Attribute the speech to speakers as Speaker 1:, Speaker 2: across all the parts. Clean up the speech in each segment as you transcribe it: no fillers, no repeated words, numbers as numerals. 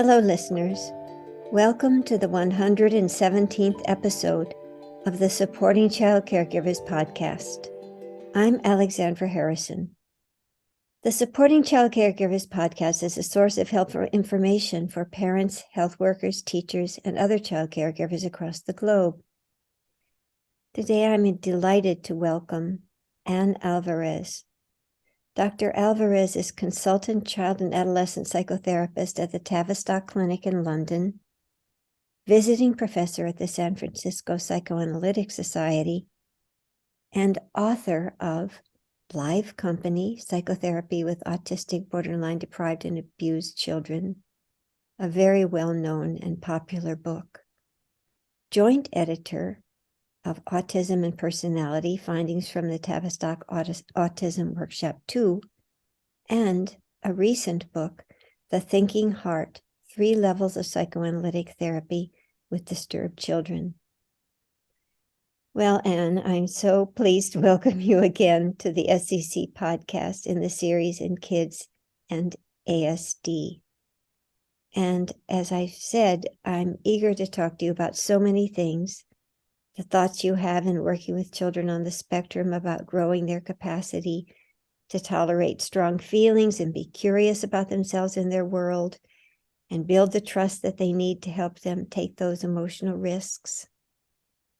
Speaker 1: Hello, listeners. Welcome to the 117th episode of the Supporting Child Caregivers Podcast. I'm Alexandra Harrison. The Supporting Child Caregivers Podcast is a source of helpful information for parents, health workers, teachers, and other child caregivers across the globe. Today, I'm delighted to welcome Anne Alvarez. Dr. Alvarez is consultant child and adolescent psychotherapist at the Tavistock Clinic in London, visiting professor at the San Francisco Psychoanalytic Society, and author of Live Company, Psychotherapy with Autistic, Borderline Deprived, and Abused Children, a very well-known and popular book. Joint editor of Autism and Personality, Findings from the Tavistock Autism Workshop 2, and a recent book, The Thinking Heart, 3 Levels of Psychoanalytic Therapy with Disturbed Children. Well, Anne, I'm so pleased to welcome you again to the SCC podcast in the series in Kids and ASD. And as I said, I'm eager to talk to you about so many things. The thoughts you have in working with children on the spectrum about growing their capacity to tolerate strong feelings and be curious about themselves and their world, and build the trust that they need to help them take those emotional risks.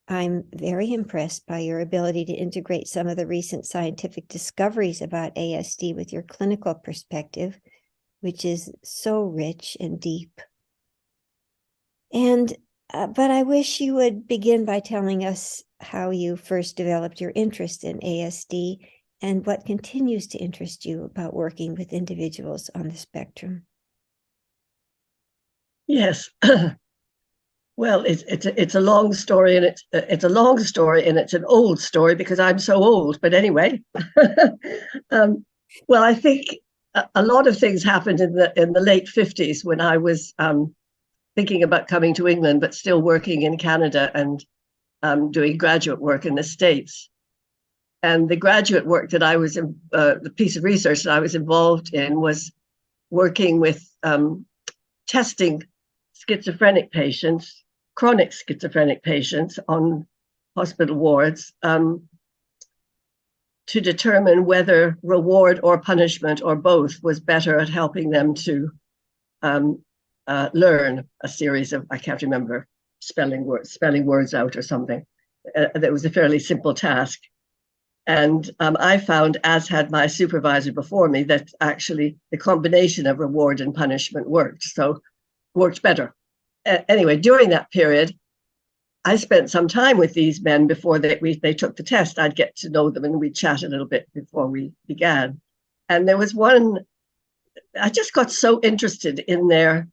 Speaker 1: I'm very impressed by your ability to integrate some of the recent scientific discoveries about ASD with your clinical perspective, which is so rich and deep. But I wish you would begin by telling us how you first developed your interest in ASD and what continues to interest you about working with individuals on the spectrum.
Speaker 2: Yes. Well, it's a long story, and it's a long story, and it's an old story because I'm so old. But anyway, well, I think a lot of things happened in the late 50s when I was thinking about coming to England, but still working in Canada and doing graduate work in the States. And the graduate work that I was, the piece of research that I was involved in was working with testing schizophrenic patients, chronic schizophrenic patients on hospital wards to determine whether reward or punishment or both was better at helping them to learn a series of, I can't remember, spelling words out or something. That was a fairly simple task. And I found, as had my supervisor before me, that actually the combination of reward and punishment worked better. Anyway, during that period, I spent some time with these men before they took the test. I'd get to know them and we'd chat a little bit before we began. And there was one, I just got so interested in their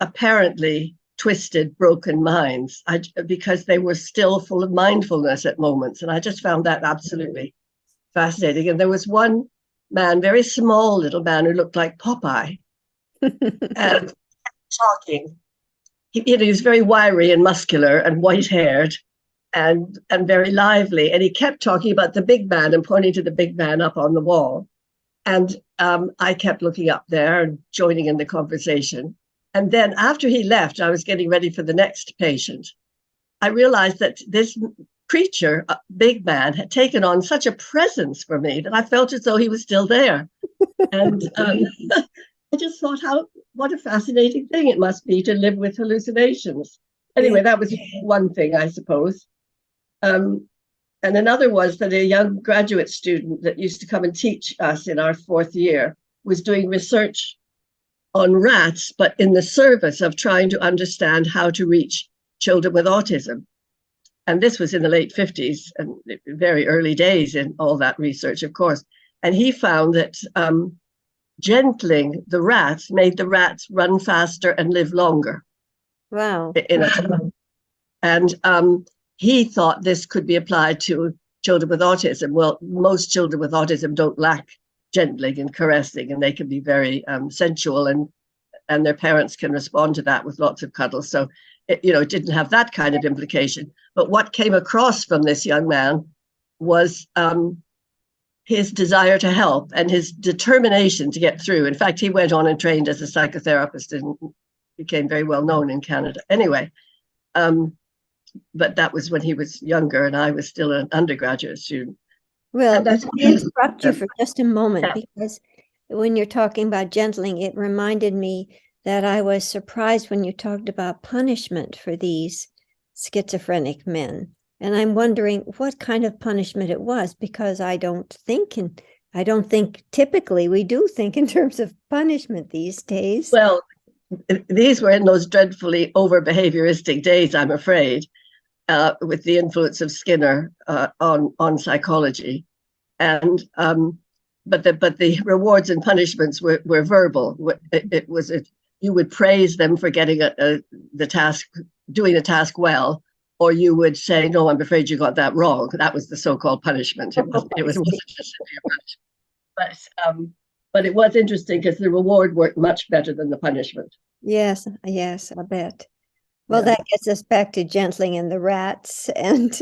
Speaker 2: apparently twisted, broken minds because they were still full of mindfulness at moments. And I just found that absolutely fascinating. And there was one man, very small little man who looked like Popeye and talking. He was very wiry and muscular and white-haired and very lively. And he kept talking about the big man and pointing to the big man up on the wall. And I kept looking up there and joining in the conversation. And then after he left, I was getting ready for the next patient. I realized that this creature, big man, had taken on such a presence for me that I felt as though he was still there. And I just thought, what a fascinating thing it must be to live with hallucinations. Anyway, that was one thing, I suppose. And another was that a young graduate student that used to come and teach us in our 4th year was doing research on rats, but in the service of trying to understand how to reach children with autism. And this was in the late 50s and very early days in all that research, of course. And he found that gentling the rats made the rats run faster and live longer.
Speaker 1: Wow.
Speaker 2: And he thought this could be applied to children with autism. Well, most children with autism don't lack gentling and caressing, and they can be very sensual, and their parents can respond to that with lots of cuddles. So, it didn't have that kind of implication. But what came across from this young man was his desire to help and his determination to get through. In fact, he went on and trained as a psychotherapist became very well known in Canada. Anyway, but that was when he was younger and I was still an undergraduate student.
Speaker 1: Well, let me interrupt you for just a moment,
Speaker 2: Yeah.
Speaker 1: because when you're talking about gentling, it reminded me that I was surprised when you talked about punishment for these schizophrenic men. And I'm wondering what kind of punishment it was, because I don't think typically we do think in terms of punishment these days.
Speaker 2: Well, these were in those dreadfully over-behavioristic days, I'm afraid, with the influence of Skinner on psychology. And but the rewards and punishments were verbal. You would praise them for getting doing the task well, or you would say, "No, I'm afraid you got that wrong." That was the so-called punishment. It wasn't just severe punishment. But it was interesting because the reward worked much better than the punishment.
Speaker 1: Yes, I bet. Well, that gets us back to gentling and the rats and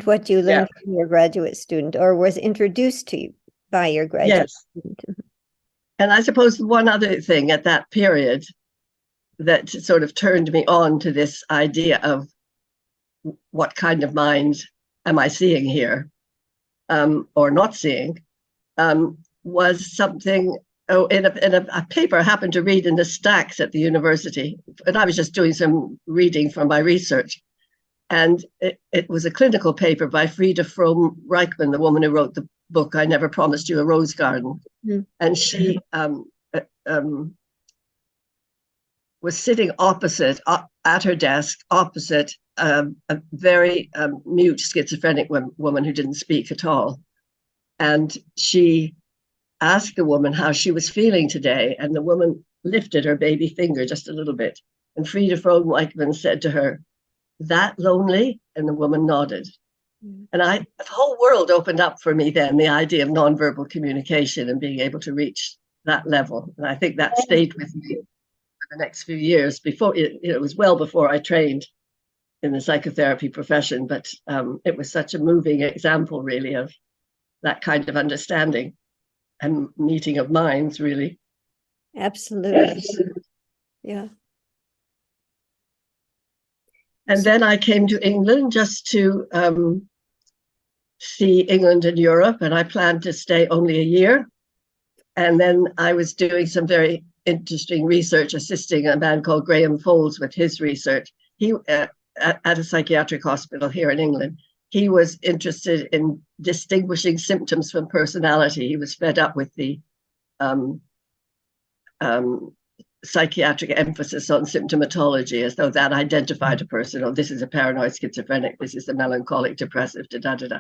Speaker 1: what you learned from your graduate student, or was introduced to you by your graduate student.
Speaker 2: And I suppose one other thing at that period that sort of turned me on to this idea of what kind of mind am I seeing here, or not seeing, was something in a paper I happened to read in the stacks at the university. And I was just doing some reading for my research. And it was a clinical paper by Frieda Fromm-Reichmann, the woman who wrote the book, I Never Promised You a Rose Garden. Mm. And she was sitting opposite, at her desk, opposite a very mute schizophrenic woman who didn't speak at all. And she asked the woman how she was feeling today. And the woman lifted her baby finger just a little bit. And Frieda Fromm-Reichmann said to her, "That lonely?" And the woman nodded. Mm. And the whole world opened up for me then, the idea of nonverbal communication and being able to reach that level. And I think that stayed with me for the next few years. Before it was well before I trained in the psychotherapy profession, but it was such a moving example, really, of that kind of understanding and meeting of minds, really.
Speaker 1: Absolutely. Yeah.
Speaker 2: And then I came to England just to see England and Europe, and I planned to stay only a year. And then I was doing some very interesting research, assisting a man called Graham Folds with his research. He at a psychiatric hospital here in England. He was interested in distinguishing symptoms from personality. He was fed up with the psychiatric emphasis on symptomatology, as though that identified a person. Oh, this is a paranoid schizophrenic, this is a melancholic depressive, da-da-da-da.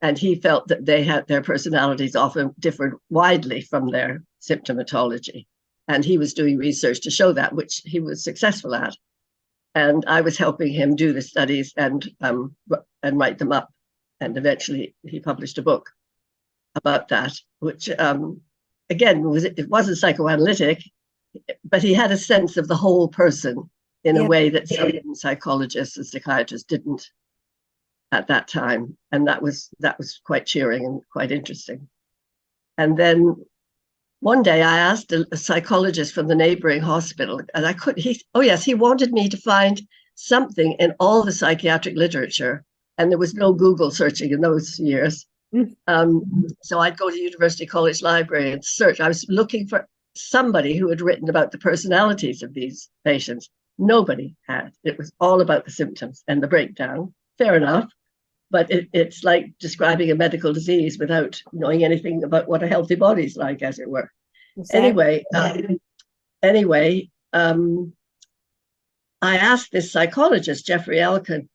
Speaker 2: And he felt that their personalities often differed widely from their symptomatology. And he was doing research to show that, which he was successful at. And I was helping him do the studies and write them up. And eventually he published a book about that, which again, it wasn't psychoanalytic, but he had a sense of the whole person in a way that some psychologists and psychiatrists didn't at that time. And that was quite cheering and quite interesting. And then one day I asked a psychologist from the neighboring hospital, and he wanted me to find something in all the psychiatric literature. And there was no Google searching in those years. So I'd go to University College Library and search. I was looking for somebody who had written about the personalities of these patients. Nobody had. It was all about the symptoms and the breakdown. Fair enough. But it's like describing a medical disease without knowing anything about what a healthy body's like, as it were. Exactly. Anyway, I asked this psychologist, Jeffrey Elkin,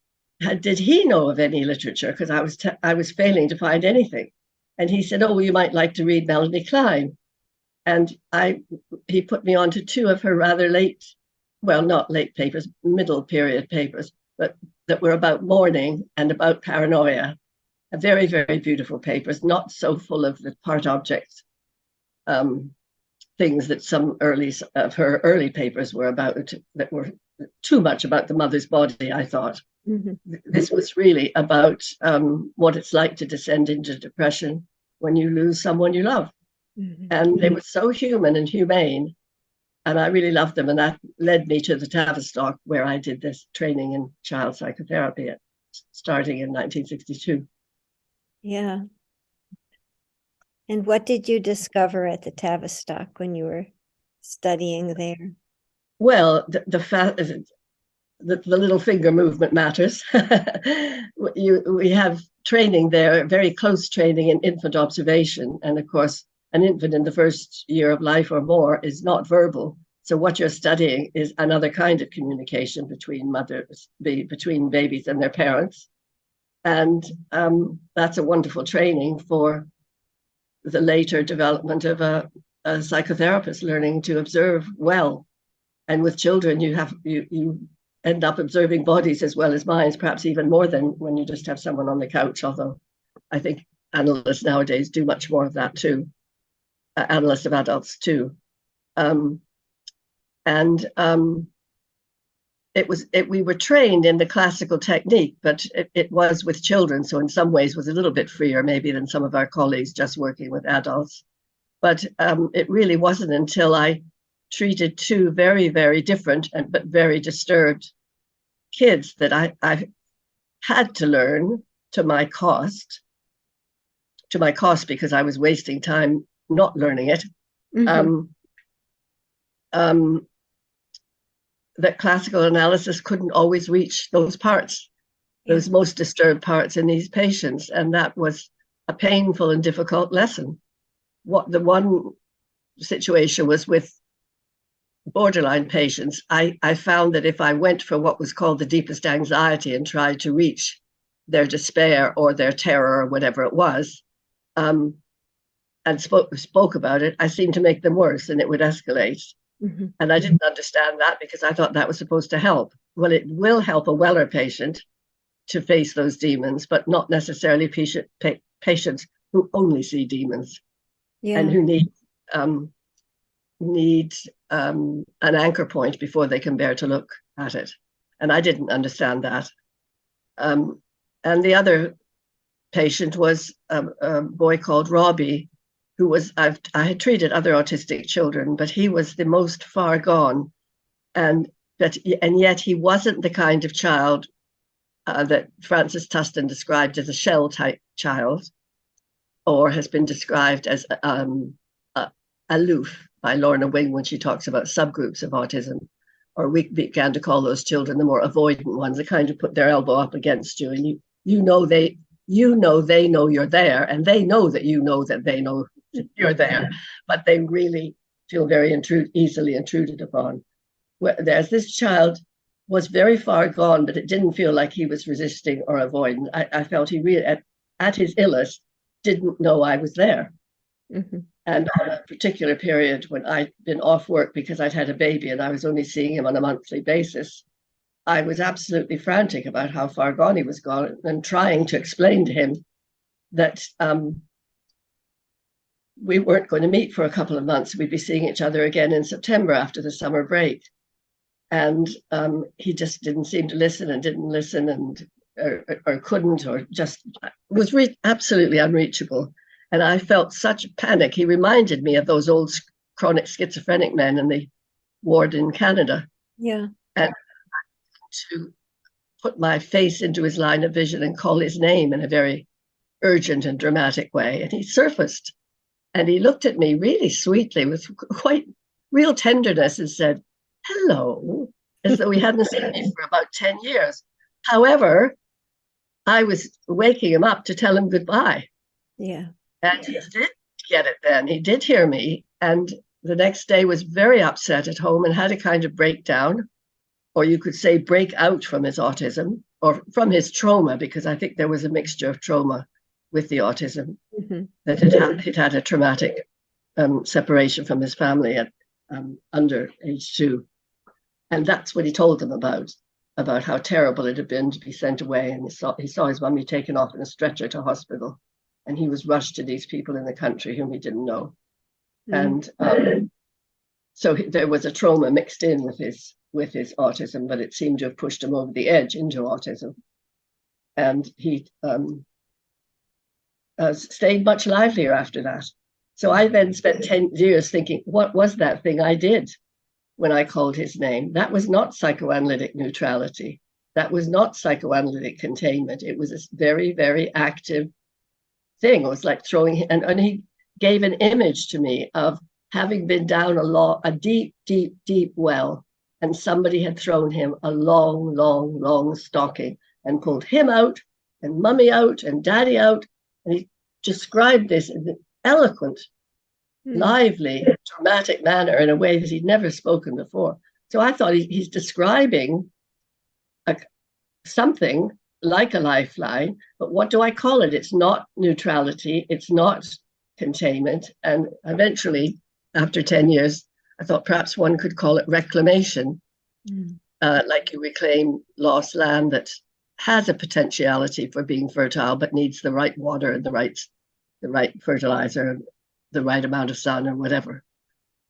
Speaker 2: did he know of any literature? Because I was failing to find anything. And he said, "Oh, well, you might like to read Melanie Klein." And he put me on to two of her rather not late papers, middle period papers, but that were about mourning and about paranoia. Very, very beautiful papers, not so full of the part objects things that some of her early papers were about, that were too much about the mother's body, I thought. Mm-hmm. This was really about what it's like to descend into depression when you lose someone you love. Mm-hmm. And they were so human and humane And I really loved them. And that led me to the Tavistock, where I did this training in child psychotherapy starting in 1962.
Speaker 1: Yeah. And what did you discover at the Tavistock when you were studying there?
Speaker 2: Well, the little finger movement matters. We have training there, very close training in infant observation. And of course, an infant in the first year of life or more is not verbal. So what you're studying is another kind of communication between between babies and their parents. And that's a wonderful training for the later development of a psychotherapist, learning to observe well. And with children, you end up observing bodies as well as minds, perhaps even more than when you just have someone on the couch, although I think analysts nowadays do much more of that too, analysts of adults too. We were trained in the classical technique, but it was with children, so in some ways was a little bit freer maybe than some of our colleagues just working with adults. But it really wasn't until I treated two very, very different but very disturbed kids that I had to learn to my cost because I was wasting time not learning it. Mm-hmm. That classical analysis couldn't always reach those parts, those most disturbed parts in these patients. And that was a painful and difficult lesson. The one situation was with borderline patients. I found that if I went for what was called the deepest anxiety and tried to reach their despair or their terror or whatever it was, and spoke about it, I seemed to make them worse and it would escalate. Mm-hmm. And I didn't understand that because I thought that was supposed to help. Well, it will help a weller patient to face those demons, but not necessarily patients who only see demons and who need an anchor point before they can bear to look at it. And I didn't understand that. And the other patient was a boy called Robbie, who was, I had treated other autistic children, but he was the most far gone. And yet he wasn't the kind of child that Frances Tustin described as a shell type child, or has been described as aloof by Lorna Wing when she talks about subgroups of autism. Or we began to call those children the more avoidant ones, the kind who put their elbow up against you, and you know they know you're there, and they know that you know that they know you're there, but they really feel very easily intruded upon. Whereas this child was very far gone, but it didn't feel like he was resisting or avoiding. I felt he really, at his illest, didn't know I was there. Mm-hmm. And on a particular period when I'd been off work because I'd had a baby and I was only seeing him on a monthly basis, I was absolutely frantic about how far gone he was gone and trying to explain to him that we weren't going to meet for a couple of months. We'd be seeing each other again in September after the summer break. And he just didn't seem to listen and didn't listen and or couldn't, or just was absolutely unreachable. And I felt such panic. He reminded me of those old chronic schizophrenic men in the ward in Canada.
Speaker 1: Yeah.
Speaker 2: And to put my face into his line of vision and call his name in a very urgent and dramatic way. And he surfaced and he looked at me really sweetly with quite real tenderness and said, "Hello," as though he hadn't seen me for about 10 years. However, I was waking him up to tell him goodbye.
Speaker 1: Yeah.
Speaker 2: And he did get it then. He did hear me. And the next day was very upset at home and had a kind of breakdown, or you could say break out from his autism or from his trauma, because I think there was a mixture of trauma with the autism, mm-hmm. that he'd had a traumatic separation from his family at under age 2. And that's what he told them about how terrible it had been to be sent away. And he saw his mummy taken off in a stretcher to hospital. And he was rushed to these people in the country whom he didn't know. Mm. And so there was a trauma mixed in with his autism, but it seemed to have pushed him over the edge into autism. And he stayed much livelier after that. So I then spent 10 years thinking, what was that thing I did? when I called his name. That was not psychoanalytic neutrality. That was not psychoanalytic containment. It was a very, very active thing. It was like throwing, and he gave an image to me of having been down a deep, deep, deep well, and somebody had thrown him a long, long, long stocking and pulled him out and mummy out and daddy out. And he described this in an eloquent, lively, dramatic manner in a way that he'd never spoken before. So I thought he's describing something like a lifeline, but what do I call it? It's not neutrality, it's not containment. And eventually, after 10 years, I thought perhaps one could call it reclamation, like you reclaim lost land that has a potentiality for being fertile, but needs the right water and the right fertilizer, the right amount of sun or whatever.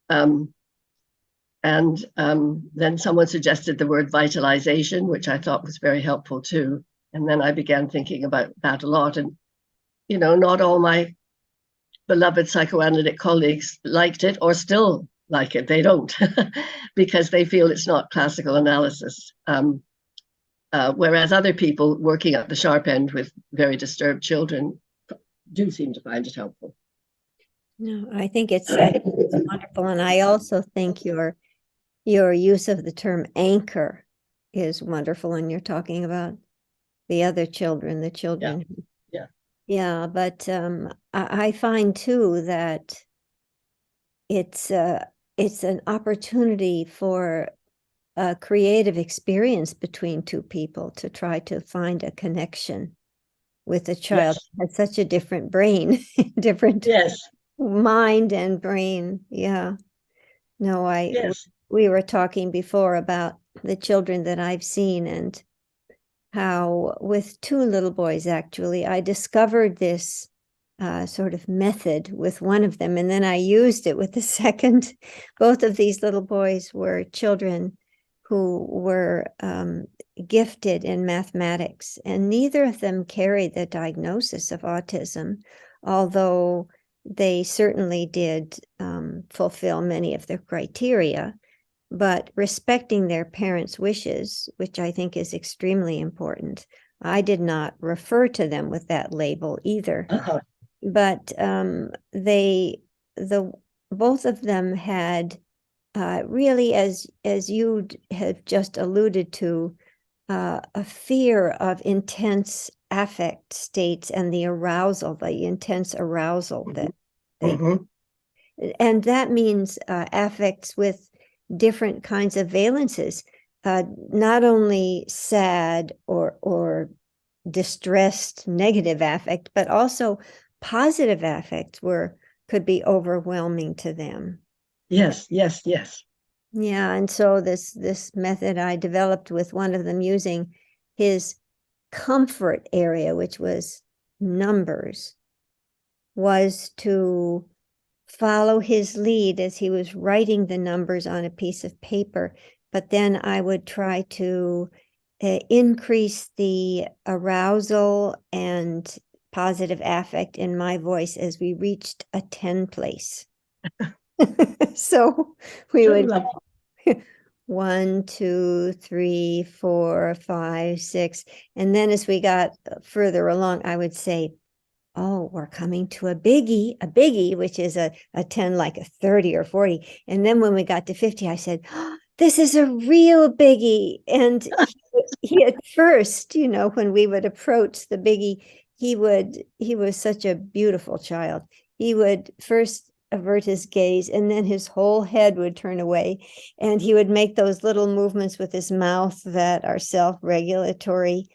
Speaker 2: Then someone suggested the word vitalization, which I thought was very helpful too. And then I began thinking about that a lot. And, you know, not all my beloved psychoanalytic colleagues liked it or still like it. They don't, because they feel it's not classical analysis. Whereas other people working at the sharp end with very disturbed children do seem to find it helpful.
Speaker 1: No, I think it's wonderful. And I also think your use of the term anchor is wonderful when you're talking about the other children, the children. Yeah, but I find too that it's an opportunity for a creative experience between two people to try to find a connection with a child that has such a different brain, different mind and brain. Yeah. No, we were talking before about the children that I've seen and how with two little boys, actually, I discovered this sort of method with one of them, and then I used it with the second. Both of these little boys were children who were gifted in mathematics, and neither of them carried the diagnosis of autism, although they certainly did fulfill many of their criteria. But respecting their parents' wishes, which I think is extremely important. I did not refer to them with that label either. But both of them had really, as you have just alluded to, a fear of intense affect states and the intense arousal that and that means affects with different kinds of valences, not only sad or distressed negative affect, but also positive affects could be overwhelming to them.
Speaker 2: Yes.
Speaker 1: Yeah, and so this method I developed with one of them using his comfort area, which was numbers, was to follow his lead as he was writing the numbers on a piece of paper, but then I would try to increase the arousal and positive affect in my voice as we reached a 10 place. So we would 1, 2, 3, 4, 5, 6, and then as we got further along, I would say, oh, we're coming to a biggie, which is a 10, like a 30 or 40. And then when we got to 50, I said, oh, this is a real biggie. And he at first, when we would approach the biggie, he was such a beautiful child. He would first avert his gaze, and then his whole head would turn away, and he would make those little movements with his mouth that are self-regulatory,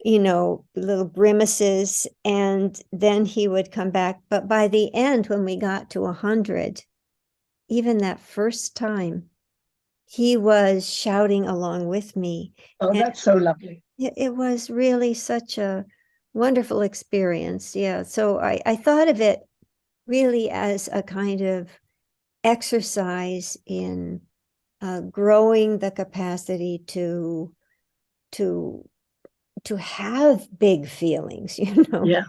Speaker 1: little grimaces, and then he would come back. But by the end, when we got to 100, even that first time, he was shouting along with me.
Speaker 2: Oh, that's so lovely.
Speaker 1: It was really such a wonderful experience. Yeah, so I thought of it really as a kind of exercise in growing the capacity to have big feelings,
Speaker 2: Yeah.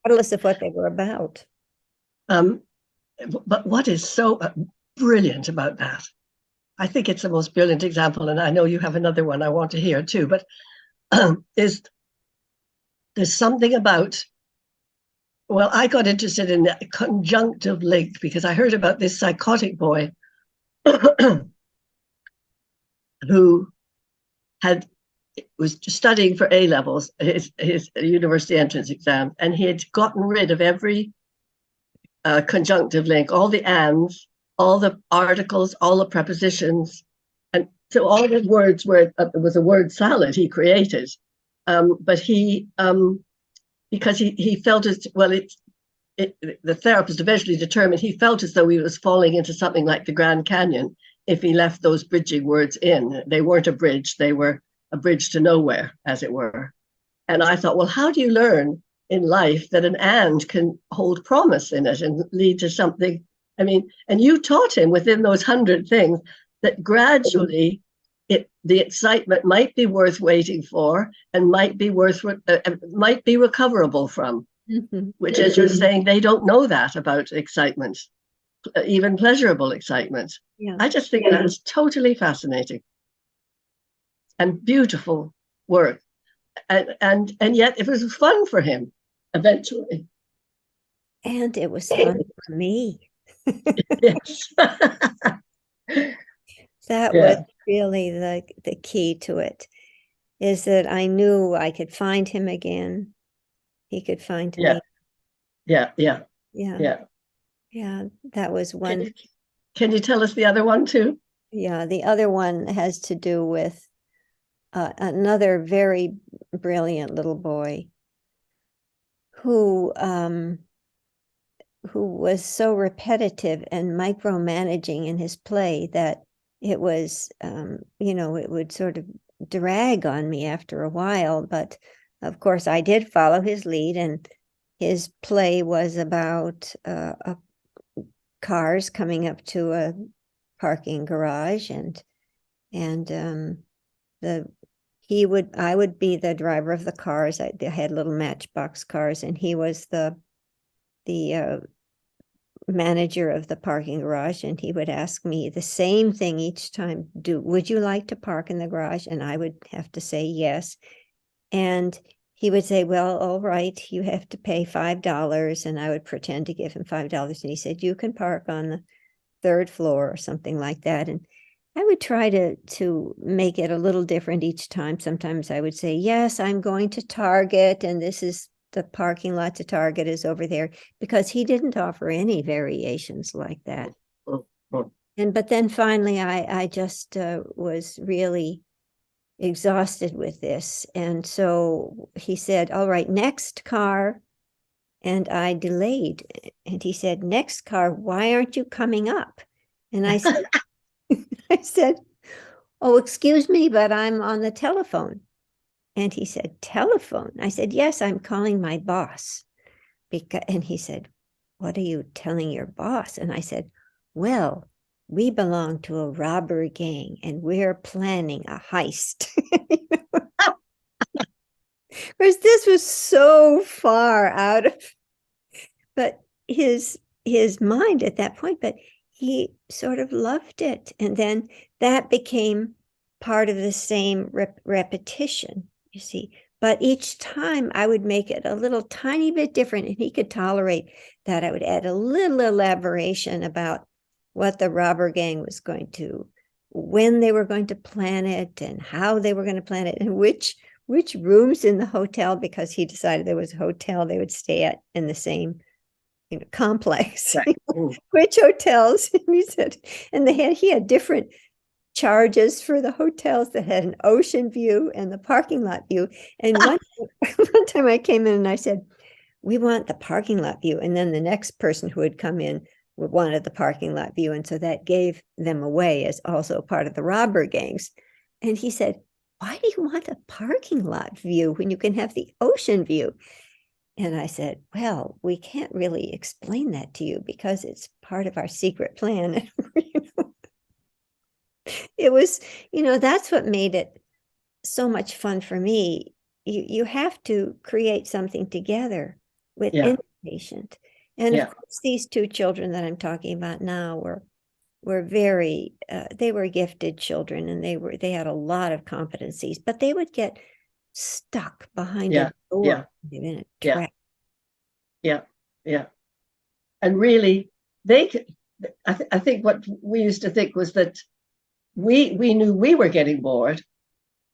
Speaker 1: regardless of what they were about.
Speaker 2: But what is so brilliant about that I think it's the most brilliant example, and I know you have another one I want to hear too, but is there's something about, well, I got interested in the conjunctive link because I heard about this psychotic boy who was studying for A levels, his university entrance exam, and he had gotten rid of every conjunctive link, all the ands, all the articles, all the prepositions, and so all the words were it was a word salad he created, but he because he felt as well. The therapist eventually determined he felt as though he was falling into something like the Grand Canyon if he left those bridging words in. They weren't a bridge; they were a bridge to nowhere, as it were. And I thought, well, how do you learn in life that an and can hold promise in it and lead to something? I mean, and you taught him within those 100 things that gradually the excitement might be worth waiting for and might be recoverable from. Mm-hmm. Which, as you're saying, they don't know that about excitement, even pleasurable excitement. Yeah. I just think that's totally fascinating and beautiful work. And yet it was fun for him eventually.
Speaker 1: And it was fun for me.
Speaker 2: Yes.
Speaker 1: That was really the key to it, is that I knew I could find him again. He could find me.
Speaker 2: Yeah.
Speaker 1: That was one.
Speaker 2: Can you tell us the other one too?
Speaker 1: Yeah, the other one has to do with another very brilliant little boy who was so repetitive and micromanaging in his play that it was, it would sort of drag on me after a while. But of course, I did follow his lead, and his play was about cars coming up to a parking garage, and I would be the driver of the cars. They had little matchbox cars, and he was the manager of the parking garage, and he would ask me the same thing each time. Would you like to park in the garage? And I would have to say yes. And he would say, well, all right, you have to pay $5. And I would pretend to give him $5. And he said, you can park on the 3rd floor or something like that. And I would try to make it a little different each time. Sometimes I would say, yes, I'm going to Target, and this is the parking lot to Target is over there, because he didn't offer any variations like that. But then finally, I just was really exhausted with this. And so he said, all right, next car. And I delayed. And he said, next car, why aren't you coming up? And I said, oh, excuse me, but I'm on the telephone. And he said, telephone? I said, yes, I'm calling my boss. And he said, what are you telling your boss? And I said, well, we belong to a robber gang, and we're planning a heist. Whereas this was so far out of, but his mind at that point, but he sort of loved it. And then that became part of the same repetition, you see. But each time I would make it a little tiny bit different, and he could tolerate that. I would add a little elaboration about what the robber gang was going to, when they were going to plan it, and how they were going to plan it, and which rooms in the hotel, because he decided there was a hotel they would stay at in the same complex. Right. Which hotels? And he said, and he had different charges for the hotels that had an ocean view and the parking lot view. And one time I came in and I said, we want the parking lot view. And then the next person who had come in wanted the parking lot view. And so that gave them away as also part of the robber gangs. And he said, why do you want a parking lot view when you can have the ocean view? And I said, well, we can't really explain that to you because it's part of our secret plan. It was, that's what made it so much fun for me. You have to create something together with any patient. And of course, these 2 children that I'm talking about now were were very, they were gifted children, and they had a lot of competencies, but they would get stuck behind a door in a trap.
Speaker 2: Yeah. And really, I think what we used to think was that we knew we were getting bored,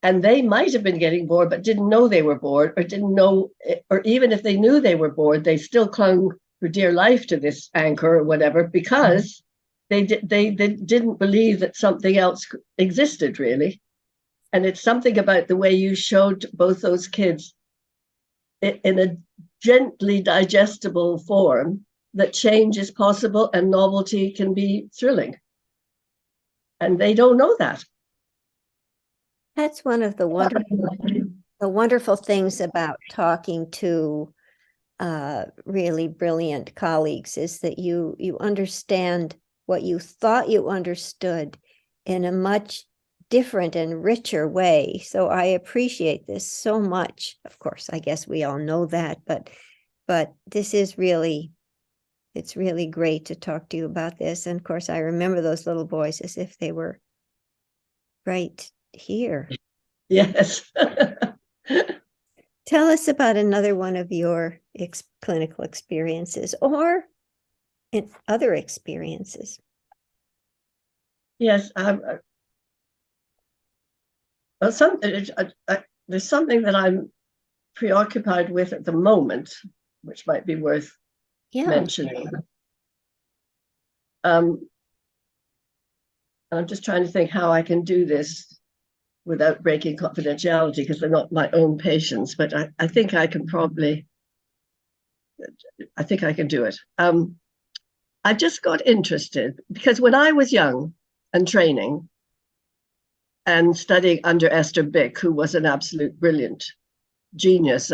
Speaker 2: and they might have been getting bored, but didn't know they were bored, or didn't know, or even if they knew they were bored, they still clung for dear life to this anchor or whatever, because they didn't believe that something else existed, really. And it's something about the way you showed both those kids in a gently digestible form that change is possible and novelty can be thrilling. And they don't know that.
Speaker 1: That's one of the wonderful things about talking to really brilliant colleagues, is that you understand what you thought you understood in a much different and richer way. So I appreciate this so much. Of course, I guess we all know that, but this is really, it's really great to talk to you about this. And of course, I remember those little boys as if they were right here.
Speaker 2: Yes.
Speaker 1: Tell us about another one of your clinical experiences, or in other experiences.
Speaker 2: Yes. There's something that I'm preoccupied with at the moment, which might be worth mentioning. I'm just trying to think how I can do this without breaking confidentiality, because they're not my own patients, but I think I can do it. I just got interested because when I was young and training and studying under Esther Bick, who was an absolute brilliant genius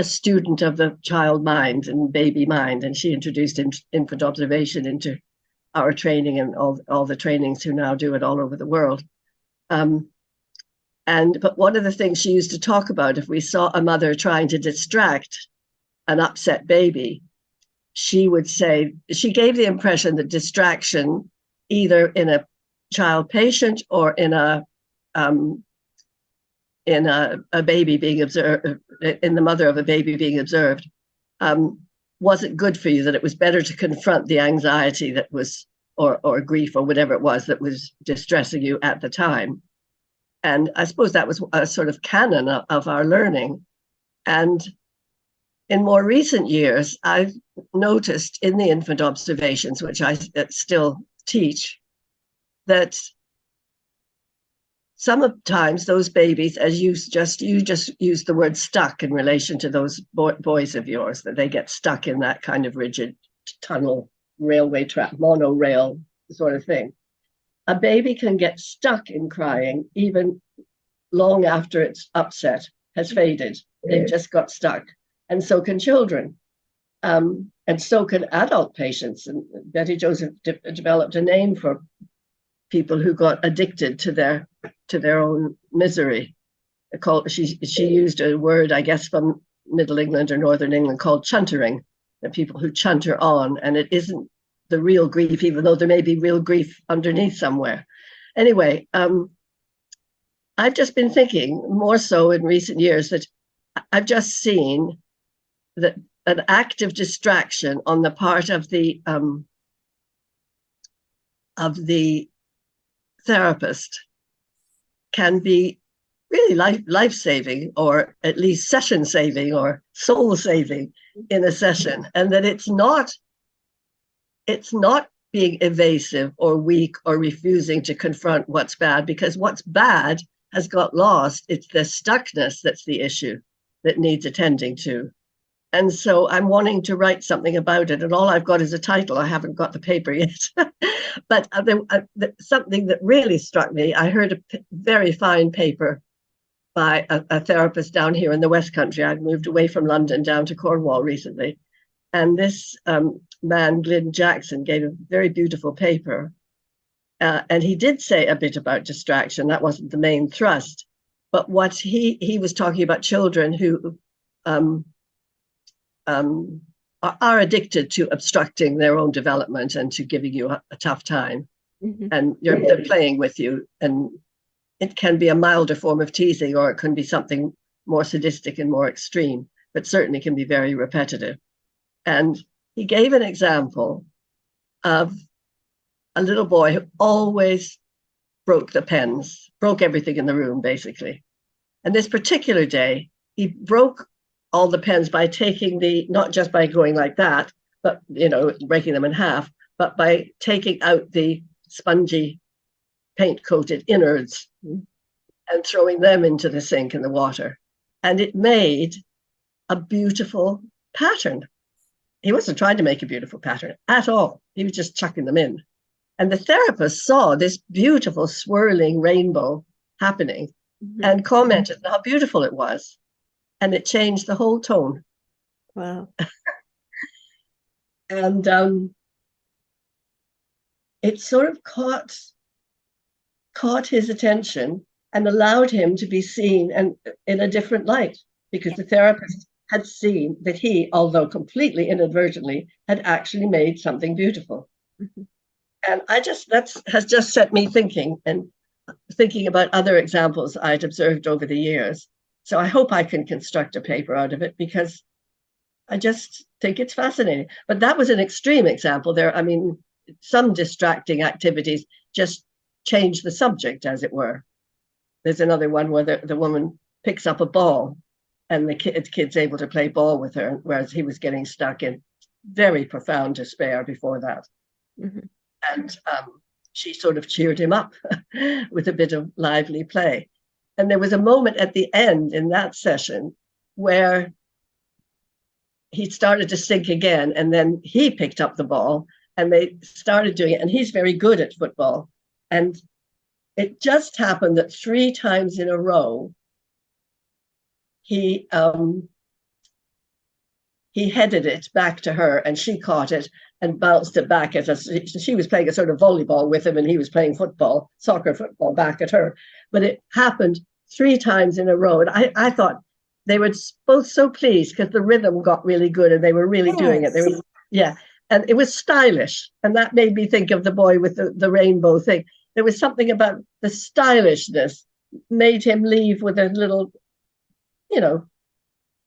Speaker 2: student of the child mind and baby mind, and she introduced infant observation into our training and all the trainings who now do it all over the world. But one of the things she used to talk about, if we saw a mother trying to distract an upset baby, she would say, she gave the impression that distraction, either in a child patient or in a baby being observed, in the mother of a baby being observed, wasn't good for you, that it was better to confront the anxiety that was, or grief or whatever it was that was distressing you at the time. And I suppose that was a sort of canon of our learning. And in more recent years, I've noticed in the infant observations, which I still teach, that sometimes those babies, as you just used the word stuck in relation to those boys of yours, that they get stuck in that kind of rigid tunnel, railway track, monorail sort of thing. A baby can get stuck in crying even long after its upset has faded. They've just got stuck. And so can children. And so can adult patients. And Betty Joseph developed a name for people who got addicted to their own misery. She used a word, I guess, from Middle England or Northern England called chuntering, the people who chunter on, and it isn't the real grief, even though there may be real grief underneath somewhere. Anyway, I've just been thinking more so in recent years that I've just seen that an active distraction on the part of the therapist can be really life-saving, or at least session-saving or soul-saving in a session, and that it's not being evasive or weak or refusing to confront what's bad, because what's bad has got lost. It's the stuckness that's the issue that needs attending to. And so I'm wanting to write something about it, and all I've got is a title. I haven't got the paper yet. But something that really struck me, I heard a very fine paper by a therapist down here in the West Country. I've moved away from London down to Cornwall recently. And this man, Glyn Jackson, gave a very beautiful paper. And he did say a bit about distraction. That wasn't the main thrust. But what he was talking about children who are are addicted to obstructing their own development and to giving you a tough time.
Speaker 1: Mm-hmm.
Speaker 2: And they're playing with you. And it can be a milder form of teasing, or it can be something more sadistic and more extreme, but certainly can be very repetitive. And he gave an example of a little boy who always broke the pens, broke everything in the room, basically. And this particular day, he broke all the pens by taking not just by going like that, but, breaking them in half, but by taking out the spongy paint-coated innards and throwing them into the sink in the water. And it made a beautiful pattern. He wasn't trying to make a beautiful pattern at all. He was just chucking them in. And the therapist saw this beautiful swirling rainbow happening and commented on how beautiful it was. And it changed the whole tone.
Speaker 1: Wow.
Speaker 2: And it sort of caught his attention and allowed him to be seen and in a different light, because the therapist had seen that he, although completely inadvertently, had actually made something beautiful. Mm-hmm. And that has just set me thinking about other examples I'd observed over the years. So I hope I can construct a paper out of it, because I just think it's fascinating. But that was an extreme example there. I mean, some distracting activities just change the subject, as it were. There's another one where the woman picks up a ball and the kid's able to play ball with her, whereas he was getting stuck in very profound despair before that. Mm-hmm. And she sort of cheered him up with a bit of lively play. And there was a moment at the end in that session where he started to sink again, and then he picked up the ball and they started doing it. And he's very good at football. And it just happened that 3 times in a row, he headed it back to her, and she caught it and bounced it back at us. She was playing a sort of volleyball with him, and he was playing soccer football back at her. But it happened 3 times in a row. And I thought they were both so pleased, because the rhythm got really good and they were really doing it. And it was stylish. And that made me think of the boy with the rainbow thing. There was something about the stylishness made him leave with a little,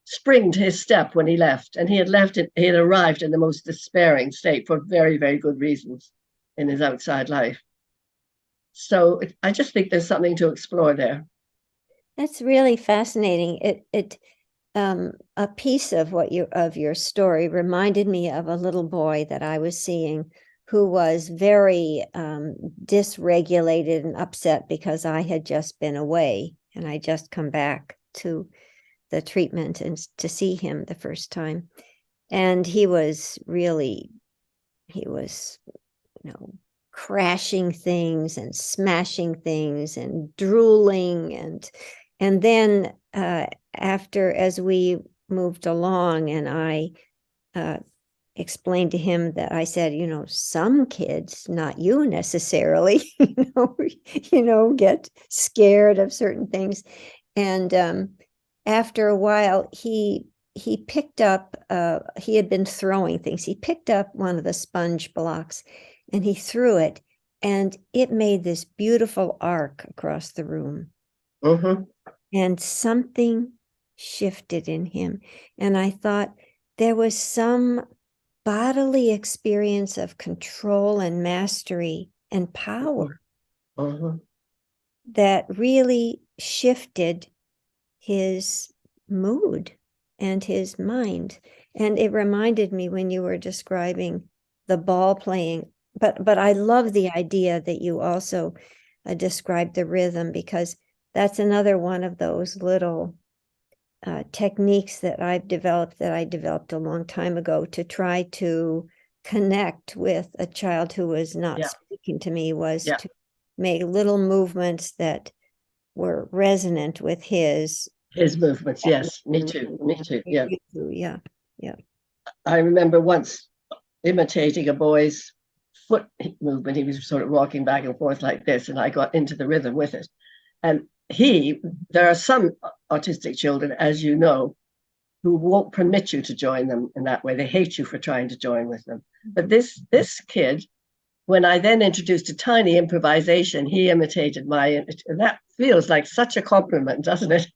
Speaker 2: spring to his step when he left. And he had arrived in the most despairing state for very, very good reasons in his outside life. So I just think there's something to explore there.
Speaker 1: That's really fascinating. A piece of your story reminded me of a little boy that I was seeing who was very dysregulated and upset because I had just been away and I just come back to the treatment and to see him the first time. And he was crashing things and smashing things and drooling. And then as we moved along and I explained to him that I said, some kids, not you necessarily, get scared of certain things. And after a while, he picked up, he had been throwing things. He picked up one of the sponge blocks and he threw it, and it made this beautiful arc across the room.
Speaker 2: Mm-hmm.
Speaker 1: And something shifted in him. And I thought there was some bodily experience of control and mastery and power that really shifted his mood and his mind. And it reminded me when you were describing the ball playing, but I love the idea that you also described the rhythm, because that's another one of those little techniques that I developed a long time ago to try to connect with a child who was not speaking to me, was to make little movements that were resonant with his
Speaker 2: movements. Yes, me too.
Speaker 1: Yeah.
Speaker 2: I remember once imitating a boy's foot movement. He was sort of walking back and forth like this, and I got into the rhythm with it. And there are some autistic children, as you know, who won't permit you to join them in that way. They hate you for trying to join with them. But this kid, when I then introduced a tiny improvisation, he imitated and that feels like such a compliment, doesn't it?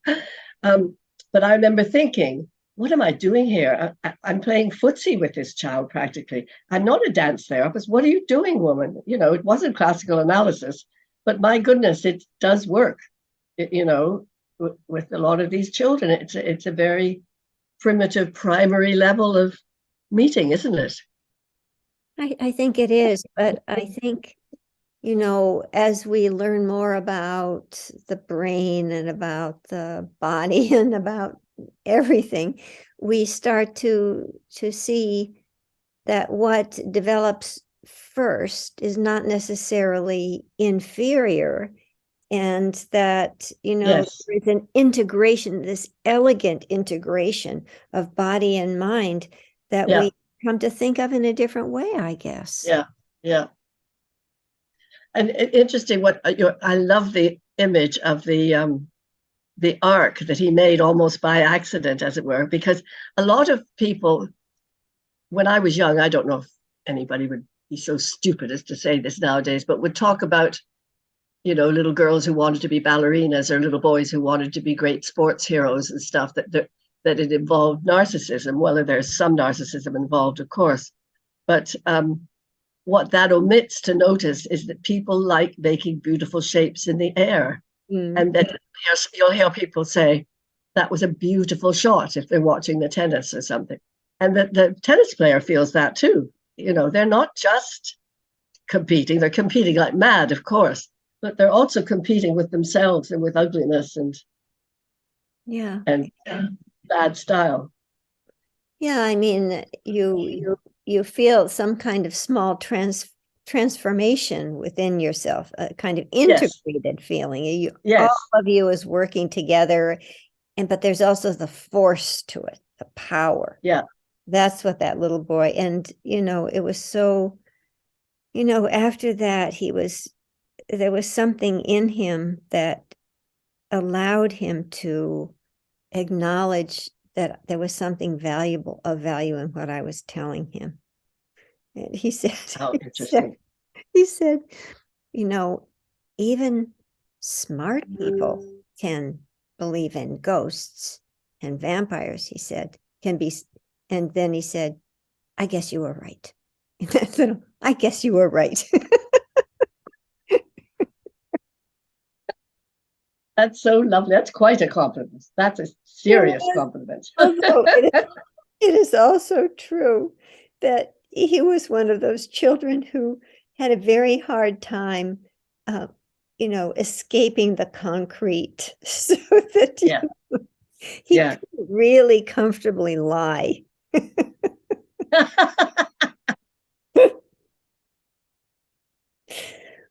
Speaker 2: But I remember thinking, what am I doing here? I'm playing footsie with this child practically. I'm not a dance therapist. What are you doing, woman? You know, it wasn't classical analysis, but my goodness, it does work. With a lot of these children, it's a very primitive primary level of meeting, isn't it?
Speaker 1: I think it is, but I think, as we learn more about the brain and about the body and about everything, we start to see that what develops first is not necessarily inferior, and that,
Speaker 2: Yes.
Speaker 1: there's an integration, this elegant integration of body and mind that
Speaker 2: Yeah.
Speaker 1: we come to think of in a different way, I guess.
Speaker 2: Yeah. And interesting. I love the image of the arc that he made almost by accident, as it were, because a lot of people, when I was young, I don't know if anybody would be so stupid as to say this nowadays, but would talk about, little girls who wanted to be ballerinas or little boys who wanted to be great sports heroes and stuff, that it involved narcissism. Well, there's some narcissism involved, of course, but what that omits to notice is that people like making beautiful shapes in the air. And that you'll hear people say, that was a beautiful shot if they're watching the tennis or something. And that the tennis player feels that too. They're not just competing, they're competing like mad, of course, but they're also competing with themselves and with ugliness and bad style.
Speaker 1: Yeah, I mean, you feel some kind of small transformation within yourself, a kind of integrated feeling. All of you is working together, but there's also the force to it, the power.
Speaker 2: Yeah.
Speaker 1: That's what that little boy, and it was so, after that there was something in him that allowed him to acknowledge that there was something of value in what I was telling him. And he said, he said, even smart people can believe in ghosts and vampires, he said, can be. And then he said, I guess you were right. I guess you were right.
Speaker 2: That's so lovely. That's quite a compliment. That's a serious compliment.
Speaker 1: Although it is also true that he was one of those children who had a very hard time, escaping the concrete, so that he could really comfortably lie.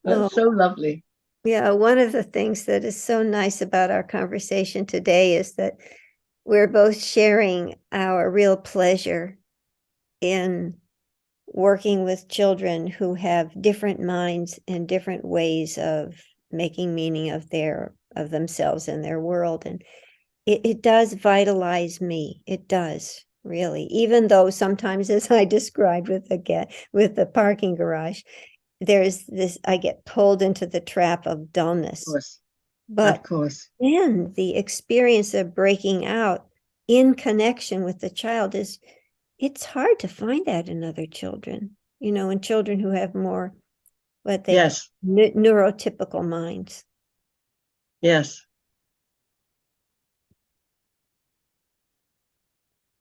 Speaker 2: That's so lovely.
Speaker 1: Yeah, one of the things that is so nice about our conversation today is that we're both sharing our real pleasure in working with children who have different minds and different ways of making meaning of themselves and their world. And it does vitalize me. It does, really. Even though sometimes, as I described with the parking garage, there's this, I get pulled into the trap of dullness. Of course. Then the experience of breaking out in connection with the child it's hard to find that in other children, in children who have more neurotypical minds.
Speaker 2: Yes.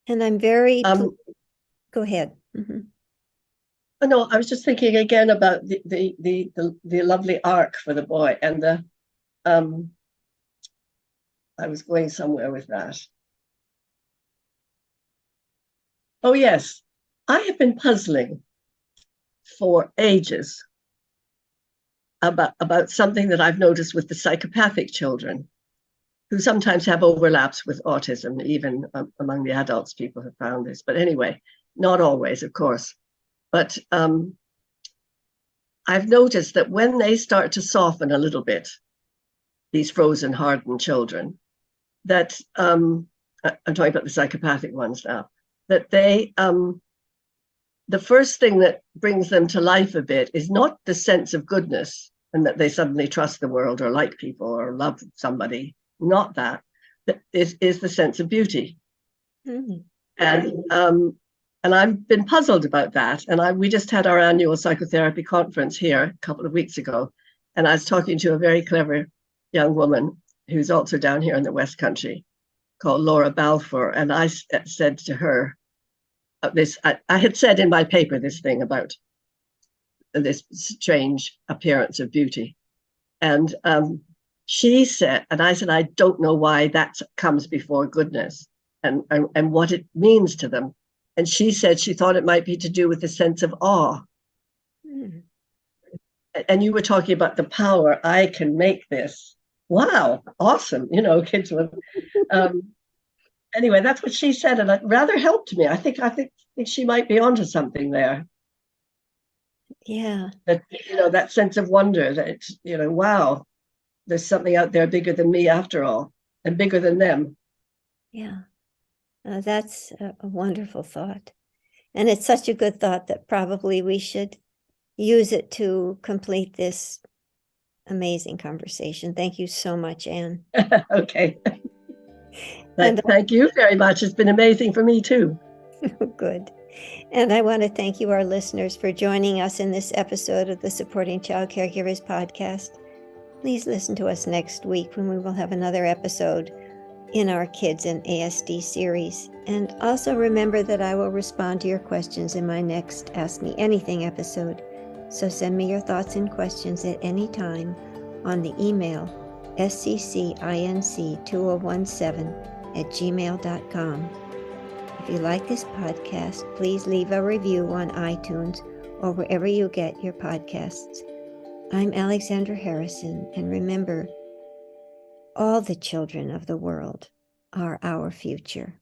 Speaker 1: And I'm very go ahead. Mm-hmm.
Speaker 2: No, I was just thinking again about the lovely arc for the boy, and I was going somewhere with that. Oh yes, I have been puzzling for ages about something that I've noticed with the psychopathic children, who sometimes have overlaps with autism, even among the adults. People have found this, but anyway, not always, of course. But I've noticed that when they start to soften a little bit, these frozen, hardened children, that I'm talking about the psychopathic ones now, that they, the first thing that brings them to life a bit is not the sense of goodness and that they suddenly trust the world or like people or love somebody. Not that. Is the sense of beauty. Mm-hmm. And I've been puzzled about that. And we just had our annual psychotherapy conference here a couple of weeks ago. And I was talking to a very clever young woman who's also down here in the West Country called Laura Balfour. And I said to her, I had said in my paper this thing about this strange appearance of beauty. And she said, and I said, I don't know why that comes before goodness and what it means to them. And she said she thought it might be to do with the sense of awe. Mm. And you were talking about the power. I can make this. Wow, awesome. Kids would. Anyway, that's what she said, and it rather helped me. I think she might be onto something there.
Speaker 1: Yeah.
Speaker 2: That sense of wonder that, wow, there's something out there bigger than me after all, and bigger than them.
Speaker 1: Yeah. That's a wonderful thought. And it's such a good thought that probably we should use it to complete this amazing conversation. Thank you so much, Anne.
Speaker 2: Okay. Thank you very much. It's been amazing for me too.
Speaker 1: Good. And I want to thank you, our listeners, for joining us in this episode of the Supporting Child Caregivers Podcast. Please listen to us next week when we will have another episode in our Kids and ASD series. And also remember that I will respond to your questions in my next Ask Me Anything episode. So send me your thoughts and questions at any time on the email sccinc2017@gmail.com. If you like this podcast, please leave a review on iTunes or wherever you get your podcasts. I'm Alexandra Harrison, and remember, all the children of the world are our future.